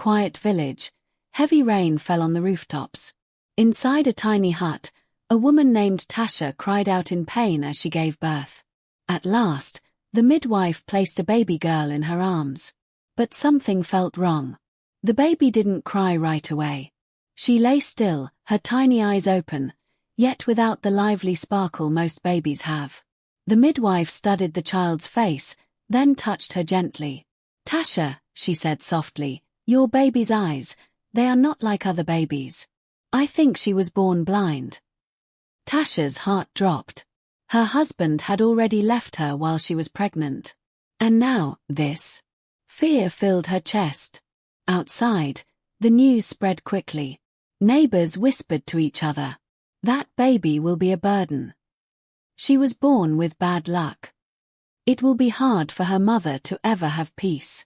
quiet village, heavy rain fell on the rooftops. Inside a tiny hut, a woman named Tasha cried out in pain as she gave birth. At last, the midwife placed a baby girl in her arms. But something felt wrong. The baby didn't cry right away. She lay still, her tiny eyes open, yet without the lively sparkle most babies have. The midwife studied the child's face, then touched her gently. "Tasha," she said softly, "your baby's eyes, they are not like other babies. I think she was born blind." Tasha's heart dropped. Her husband had already left her while she was pregnant. And now, this. Fear filled her chest. Outside, the news spread quickly. Neighbors whispered to each other, "That baby will be a burden. She was born with bad luck. It will be hard for her mother to ever have peace."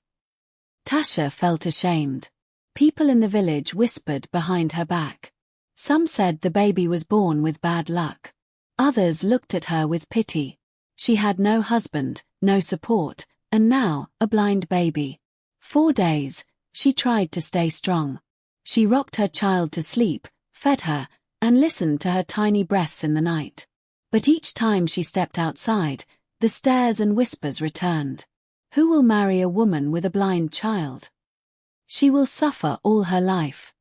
Tasha felt ashamed. People in the village whispered behind her back. Some said the baby was born with bad luck. Others looked at her with pity. She had no husband, no support, and now, a blind baby. 4 days, she tried to stay strong. She rocked her child to sleep, fed her, and listened to her tiny breaths in the night. But each time she stepped outside, the stares and whispers returned. Who will marry a woman with a blind child? She will suffer all her life.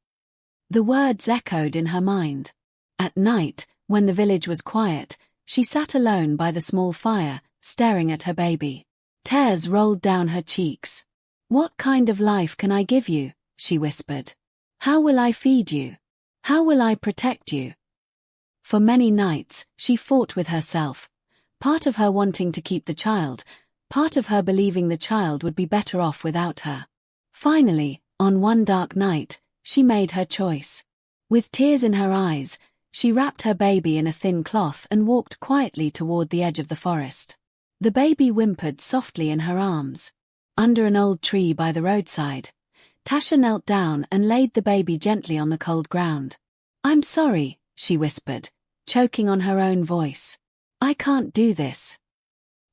The words echoed in her mind. At night, when the village was quiet, she sat alone by the small fire, staring at her baby. Tears rolled down her cheeks. "What kind of life can I give you?" she whispered. "How will I feed you? How will I protect you?" For many nights, she fought with herself, part of her wanting to keep the child, part of her believing the child would be better off without her. Finally, on one dark night, she made her choice. With tears in her eyes, she wrapped her baby in a thin cloth and walked quietly toward the edge of the forest. The baby whimpered softly in her arms. Under an old tree by the roadside, Tasha knelt down and laid the baby gently on the cold ground. "I'm sorry," she whispered, choking on her own voice. "I can't do this."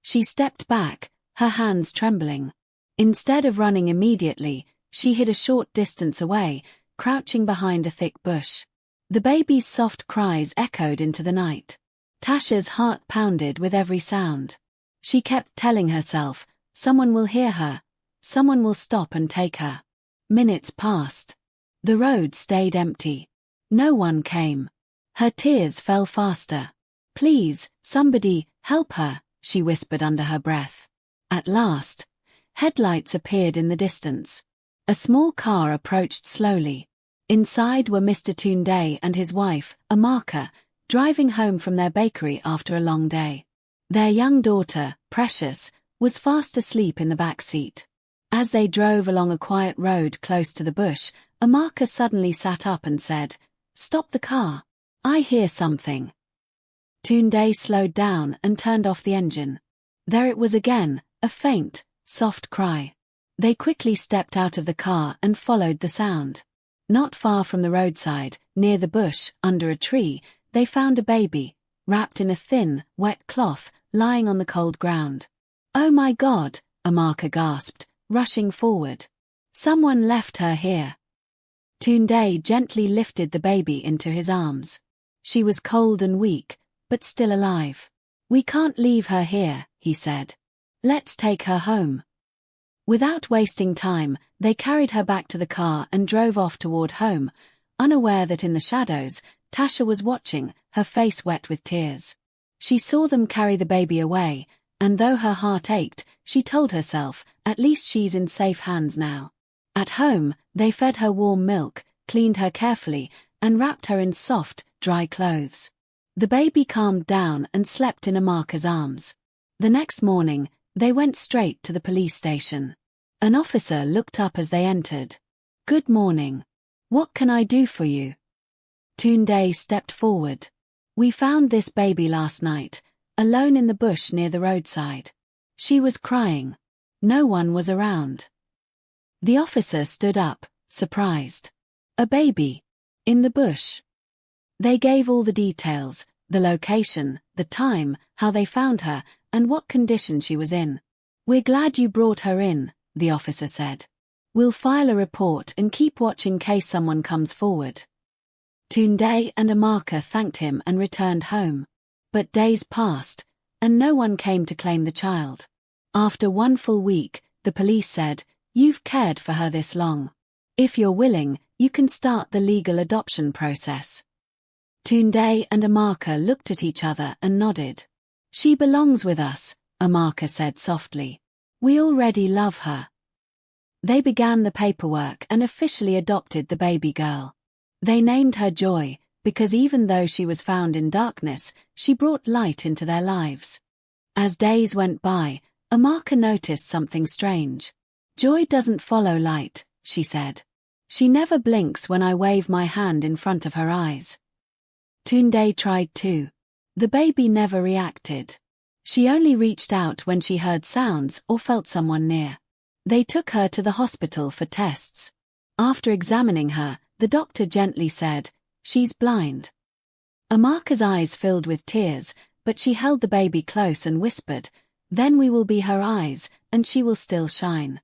She stepped back, her hands trembling. Instead of running immediately, she hid a short distance away, crouching behind a thick bush. The baby's soft cries echoed into the night. Tasha's heart pounded with every sound. She kept telling herself, someone will hear her, someone will stop and take her. Minutes passed. The road stayed empty. No one came. Her tears fell faster. "Please, somebody, help her," she whispered under her breath. At last, headlights appeared in the distance. A small car approached slowly. Inside were Mr. Tunde and his wife, Amaka, driving home from their bakery after a long day. Their young daughter, Precious, was fast asleep in the back seat. As they drove along a quiet road close to the bush, Amaka suddenly sat up and said, "Stop the car. I hear something." Tunde slowed down and turned off the engine. There it was again, a faint, soft cry. They quickly stepped out of the car and followed the sound. Not far from the roadside, near the bush, under a tree, they found a baby, wrapped in a thin, wet cloth, lying on the cold ground. "Oh my God," Amaka gasped, rushing forward. "Someone left her here." Tunde gently lifted the baby into his arms. She was cold and weak, but still alive. "We can't leave her here," he said. "Let's take her home." Without wasting time, they carried her back to the car and drove off toward home, unaware that in the shadows, Tasha was watching, her face wet with tears. She saw them carry the baby away, and though her heart ached, she told herself, at least she's in safe hands now. At home, they fed her warm milk, cleaned her carefully, and wrapped her in soft, dry clothes. The baby calmed down and slept in Amaka's arms. The next morning, they went straight to the police station. An officer looked up as they entered. "Good morning. What can I do for you?" Tunde stepped forward. "We found this baby last night, alone in the bush near the roadside. She was crying. No one was around." The officer stood up, surprised. "A baby? In the bush?" They gave all the details, the location, the time, how they found her, and what condition she was in. "We're glad you brought her in," the officer said. We'll file a report and keep watch in case someone comes forward. Tunde and Amaka thanked him and returned home. But days passed, and no one came to claim the child. After 1 full week, the police said, "You've cared for her this long. If you're willing, you can start the legal adoption process." Tunde and Amaka looked at each other and nodded. "She belongs with us," Amaka said softly. "We already love her." They began the paperwork and officially adopted the baby girl. They named her Joy, because even though she was found in darkness, she brought light into their lives. As days went by, Amaka noticed something strange. "Joy doesn't follow light," she said. "She never blinks when I wave my hand in front of her eyes." Tunde tried too. The baby never reacted. She only reached out when she heard sounds or felt someone near. They took her to the hospital for tests. After examining her, the doctor gently said, "She's blind." Amaka's eyes filled with tears, but she held the baby close and whispered, "Then we will be her eyes, and she will still shine."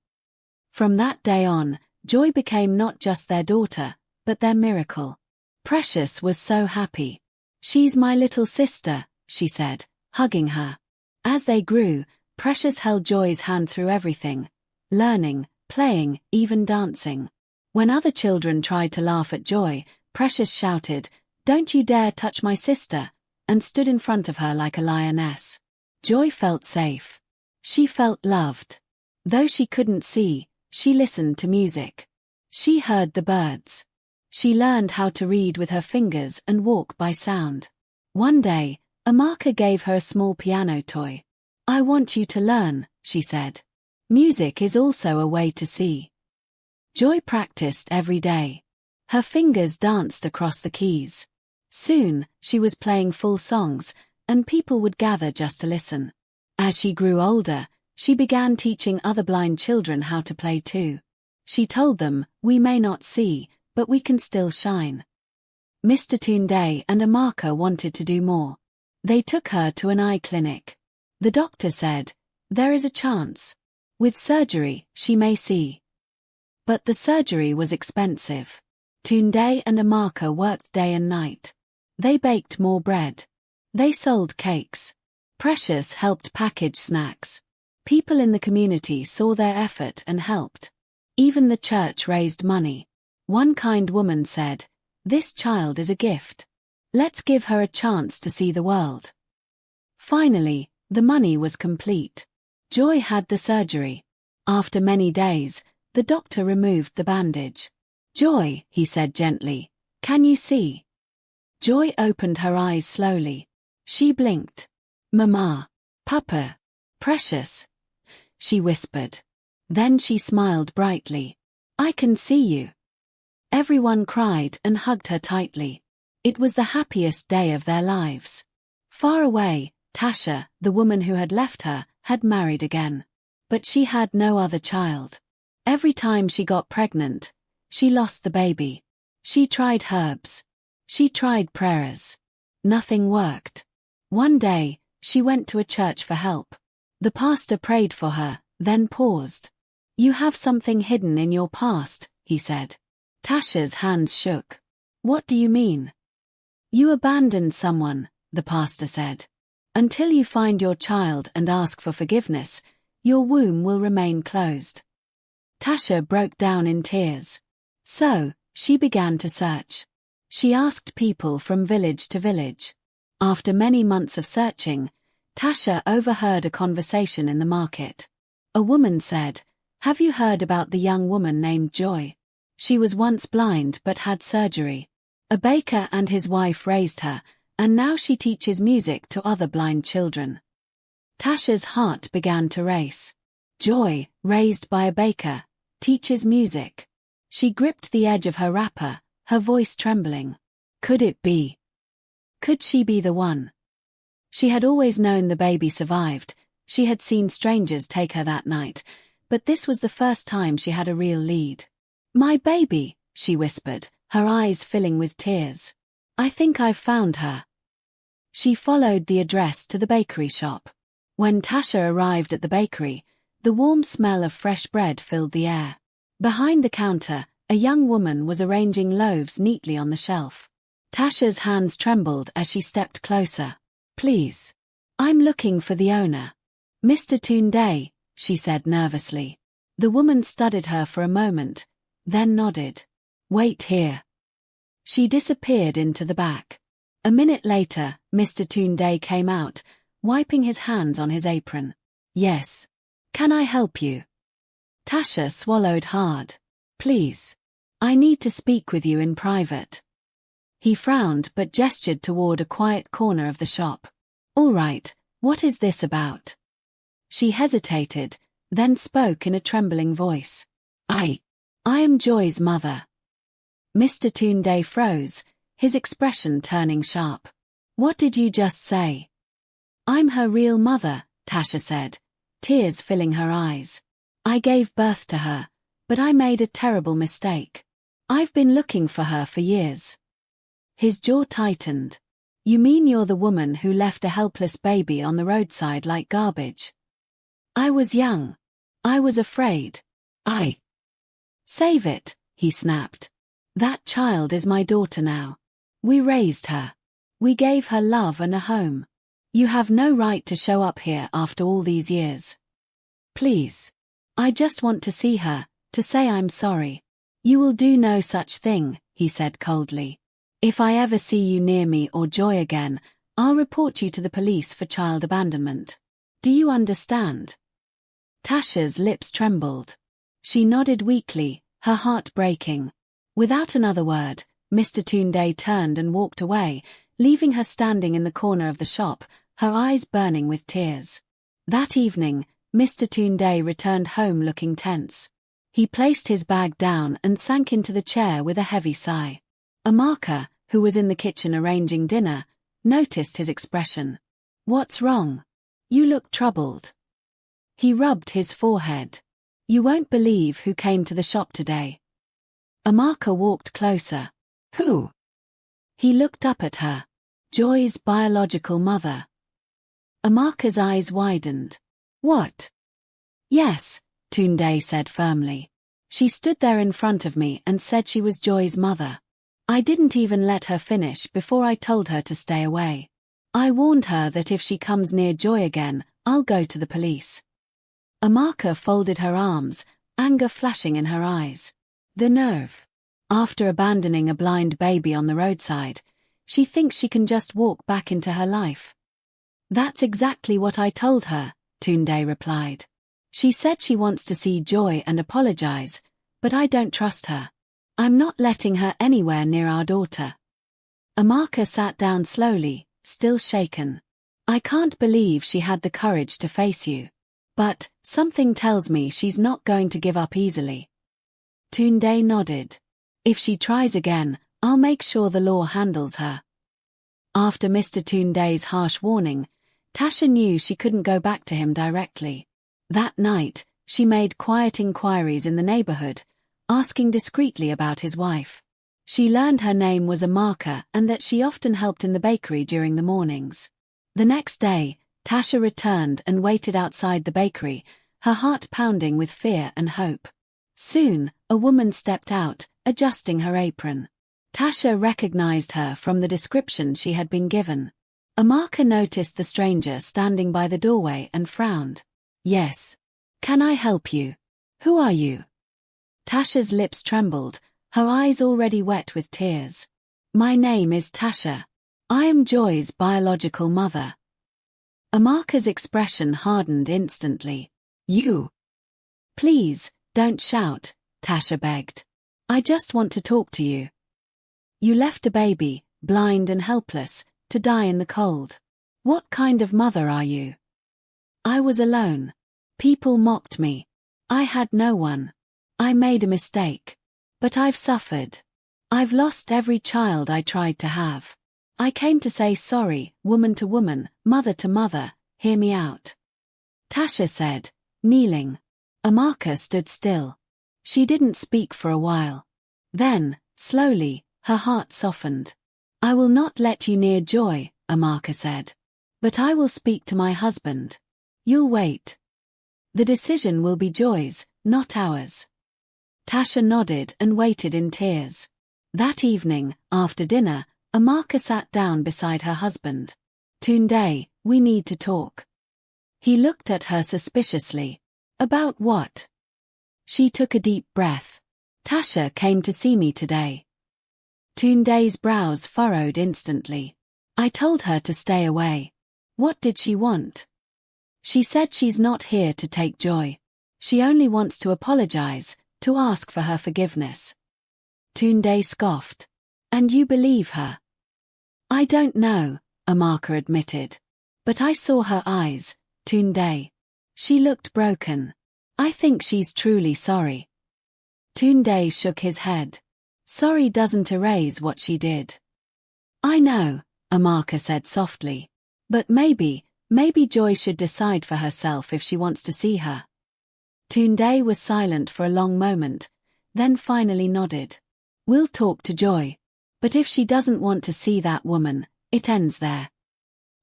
From that day on, Joy became not just their daughter, but their miracle. Precious was so happy. "She's my little sister," she said, hugging her. As they grew, Precious held Joy's hand through everything, learning, playing, even dancing. When other children tried to laugh at Joy, Precious shouted, "Don't you dare touch my sister," and stood in front of her like a lioness. Joy felt safe. She felt loved. Though she couldn't see, she listened to music. She heard the birds. She learned how to read with her fingers and walk by sound. One day, Amaka gave her a small piano toy. "I want you to learn," she said. "Music is also a way to see." Joy practiced every day. Her fingers danced across the keys. Soon, she was playing full songs, and people would gather just to listen. As she grew older, she began teaching other blind children how to play too. She told them, "We may not see, but we can still shine." Mr. Tunde and Amaka wanted to do more. They took her to an eye clinic. The doctor said, "There is a chance. With surgery, she may see." But the surgery was expensive. Tunde and Amaka worked day and night. They baked more bread. They sold cakes. Precious helped package snacks. People in the community saw their effort and helped. Even the church raised money. One kind woman said, "This child is a gift. Let's give her a chance to see the world." Finally, the money was complete. Joy had the surgery. After many days, the doctor removed the bandage. "Joy," he said gently, "can you see?" Joy opened her eyes slowly. She blinked. "Mama. Papa. Precious," she whispered. Then she smiled brightly. "I can see you." Everyone cried and hugged her tightly. It was the happiest day of their lives. Far away, Tasha, the woman who had left her, had married again. But she had no other child. Every time she got pregnant, she lost the baby. She tried herbs. She tried prayers. Nothing worked. One day, she went to a church for help. The pastor prayed for her, then paused. "You have something hidden in your past," he said. Tasha's hands shook. "What do you mean?" "You abandoned someone," the pastor said. "Until you find your child and ask for forgiveness, your womb will remain closed." Tasha broke down in tears. So, she began to search. She asked people from village to village. After many months of searching, Tasha overheard a conversation in the market. A woman said, "Have you heard about the young woman named Joy? She was once blind but had surgery. A baker and his wife raised her, and now she teaches music to other blind children." Tasha's heart began to race. Joy, raised by a baker, teaches music. She gripped the edge of her wrapper, her voice trembling. Could it be? Could she be the one? She had always known the baby survived. She had seen strangers take her that night, but this was the first time she had a real lead. "My baby," she whispered, her eyes filling with tears. "I think I've found her." She followed the address to the bakery shop. When Tasha arrived at the bakery, the warm smell of fresh bread filled the air. Behind the counter, a young woman was arranging loaves neatly on the shelf. Tasha's hands trembled as she stepped closer. "Please. I'm looking for the owner. Mr. Tunde," she said nervously. The woman studied her for a moment, then nodded. "Wait here." She disappeared into the back. A minute later, Mr. Tunde came out, wiping his hands on his apron. "Yes. Can I help you?" Tasha swallowed hard. "Please. I need to speak with you in private." He frowned but gestured toward a quiet corner of the shop. "All right, what is this about?" She hesitated, then spoke in a trembling voice. I am Joy's mother." Mr. Tunde froze, his expression turning sharp. "What did you just say?" "I'm her real mother," Tasha said, tears filling her eyes. "I gave birth to her, but I made a terrible mistake. I've been looking for her for years." His jaw tightened. "You mean you're the woman who left a helpless baby on the roadside like garbage?" "I was young. I was afraid. I..." "Save it," he snapped. "That child is my daughter now. We raised her. We gave her love and a home. You have no right to show up here after all these years. Please. I just want to see her, to say I'm sorry." "You will do no such thing," he said coldly. "If I ever see you near me or Joy again, I'll report you to the police for child abandonment. Do you understand?" Tasha's lips trembled. She nodded weakly, her heart breaking. Without another word, Mr. Tunde turned and walked away, leaving her standing in the corner of the shop, her eyes burning with tears. That evening, Mr. Tunde returned home looking tense. He placed his bag down and sank into the chair with a heavy sigh. Amaka, who was in the kitchen arranging dinner, noticed his expression. "What's wrong? You look troubled." He rubbed his forehead. "You won't believe who came to the shop today." Amaka walked closer. "Who?" He looked up at her. "Joy's biological mother." Amaka's eyes widened. "What?" "Yes," Tunde said firmly. "She stood there in front of me and said she was Joy's mother. I didn't even let her finish before I told her to stay away. I warned her that if she comes near Joy again, I'll go to the police." Amaka folded her arms, anger flashing in her eyes. The nerve. After abandoning a blind baby on the roadside, she thinks she can just walk back into her life. "That's exactly what I told her," Tunde replied. "She said she wants to see Joy and apologize, but I don't trust her. I'm not letting her anywhere near our daughter." Amaka sat down slowly, still shaken. "I can't believe she had the courage to face you. But something tells me she's not going to give up easily." Tunde nodded. "If she tries again, I'll make sure the law handles her." After Mr. Tunde's harsh warning, Tasha knew she couldn't go back to him directly. That night, she made quiet inquiries in the neighborhood, asking discreetly about his wife. She learned her name was Amaka and that she often helped in the bakery during the mornings. The next day, Tasha returned and waited outside the bakery, her heart pounding with fear and hope. Soon, a woman stepped out, adjusting her apron. Tasha recognized her from the description she had been given. Amaka noticed the stranger standing by the doorway and frowned. "Yes. Can I help you? Who are you?" Tasha's lips trembled, her eyes already wet with tears. "My name is Tasha. I am Joy's biological mother." Amaka's expression hardened instantly. "You." "Please, don't shout," Tasha begged. "I just want to talk to you. You left a baby, blind and helpless, to die in the cold. What kind of mother are you?" "I was alone. People mocked me. I had no one. I made a mistake. But I've suffered. I've lost every child I tried to have. I came to say sorry, woman to woman, mother to mother, hear me out." Tasha said, kneeling. Amaka stood still. She didn't speak for a while. Then, slowly, her heart softened. "I will not let you near Joy," Amaka said. "But I will speak to my husband. You'll wait. The decision will be Joy's, not ours." Tasha nodded and waited in tears. That evening, after dinner, Amaka sat down beside her husband. Tunde, we need to talk. He looked at her suspiciously. About what? She took a deep breath. Tasha came to see me today. Tunde's brows furrowed instantly. I told her to stay away. What did she want? She said she's not here to take joy. She only wants to apologize, to ask for her forgiveness. Tunde scoffed. And you believe her? I don't know, Amaka admitted. But I saw her eyes, Tunde. She looked broken. I think she's truly sorry. Tunde shook his head. Sorry doesn't erase what she did. I know, Amaka said softly. But maybe Joy should decide for herself if she wants to see her. Tunde was silent for a long moment, then finally nodded. We'll talk to Joy. But if she doesn't want to see that woman, it ends there.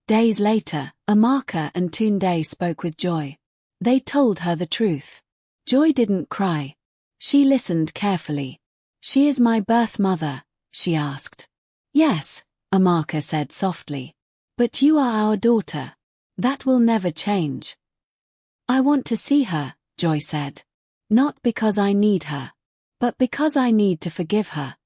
Days later, Amaka and Tunde spoke with Joy. They told her the truth. Joy didn't cry. She listened carefully. She is my birth mother, she asked. Yes, Amaka said softly. But you are our daughter. That will never change. I want to see her, Joy said. Not because I need her, but because I need to forgive her.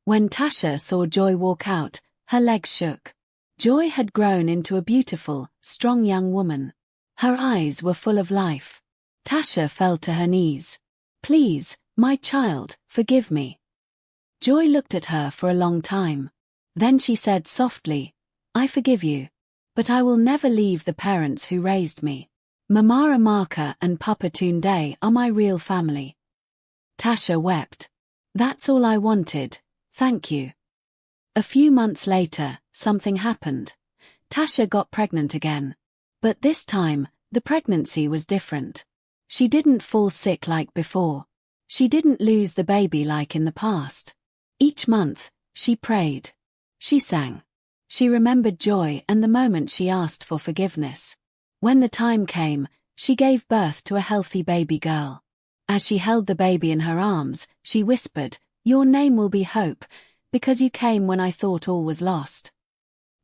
When Tasha saw Joy walk out, her legs shook. Joy had grown into a beautiful, strong young woman. Her eyes were full of life. Tasha fell to her knees. Please, my child, forgive me. Joy looked at her for a long time. Then she said softly, I forgive you. But I will never leave the parents who raised me. Mama Amaka and Papa Tunde are my real family. Tasha wept. That's all I wanted, thank you. A few months later, something happened. Tasha got pregnant again. But this time, the pregnancy was different. She didn't fall sick like before. She didn't lose the baby like in the past. Each month, she prayed. She sang. She remembered Joy and the moment she asked for forgiveness. When the time came, she gave birth to a healthy baby girl. As she held the baby in her arms, she whispered, Your name will be Hope, because you came when I thought all was lost.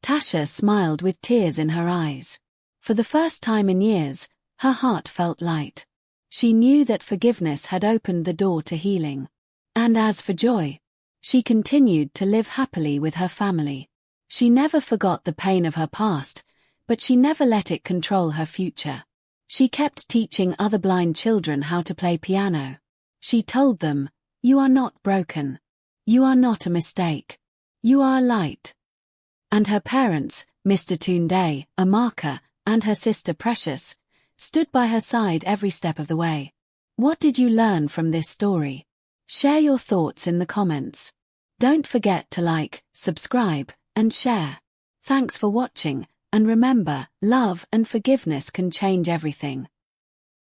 Tasha smiled with tears in her eyes. For the first time in years, her heart felt light. She knew that forgiveness had opened the door to healing. And as for Joy, she continued to live happily with her family. She never forgot the pain of her past, but she never let it control her future. She kept teaching other blind children how to play piano. She told them, You are not broken. You are not a mistake. You are light. And her parents, Mr. Tunde, Amaka, and her sister Precious, stood by her side every step of the way. What did you learn from this story? Share your thoughts in the comments. Don't forget to like, subscribe, and share. Thanks for watching, and remember, love and forgiveness can change everything.